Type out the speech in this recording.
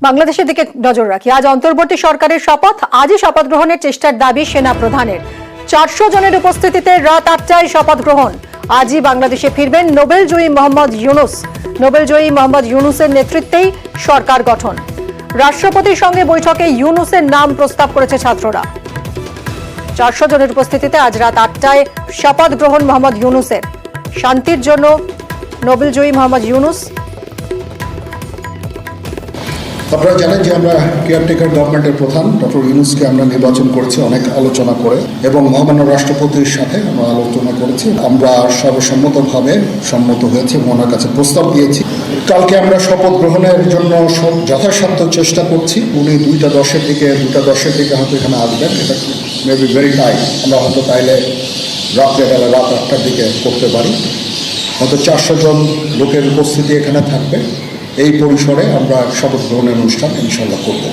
বাংলাদেশের দিকে নজর রাখি। আজ অন্তর্বর্তী সরকারের শপথ। আজই শপথ গ্রহণের চেষ্টার দাবি সেনা প্রধানের। 400 জনের উপস্থিতিতে রাত 8টায় শপথ গ্রহণ। আজই বাংলাদেশে ফিরবেন নোবেলজয়ী মোহাম্মদ ইউনূস। নোবেলজয়ী মোহাম্মদ ইউনূসের নেতৃত্বেই সরকার গঠন। রাষ্ট্রপতির সঙ্গে বৈঠকে ইউনূসের নাম প্রস্তাব করেছে ছাত্ররা। 400 জনের উপস্থিতিতে আজ রাত 8টায় শপথ গ্রহণ মোহাম্মদ ইউনূসের। শান্তির জন্য নোবেলজয়ী মোহাম্মদ ইউনূস। আপনারা জানেন যে আমরা কেয়ারটেকার গভর্নমেন্টের প্রধান ডক্টর ইউনূসকে আমরা নির্বাচন করেছি অনেক আলোচনা করে, এবং মহামান্য রাষ্ট্রপতির সাথে আমরা আলোচনা করেছি। আমরা সর্বসম্মতভাবে সম্মত হয়েছে এবং ওনার কাছে প্রস্তাব দিয়েছি। কালকে আমরা শপথ গ্রহণের জন্য যথাসাধ্য চেষ্টা করছি। উনি 2:10-এর দিকে হয়তো এখানে আসবেন। এটা মেবি ভেরি টাইম। আমরা হয়তো তাইলে রাত্রেবেলা রাত 8টার দিকে করতে পারি। হয়তো 400 জন লোকের উপস্থিতি এখানে থাকবে। এই পরিসরে আমরা শপথ গ্রহণের অনুষ্ঠান ইনশাল্লাহ করব।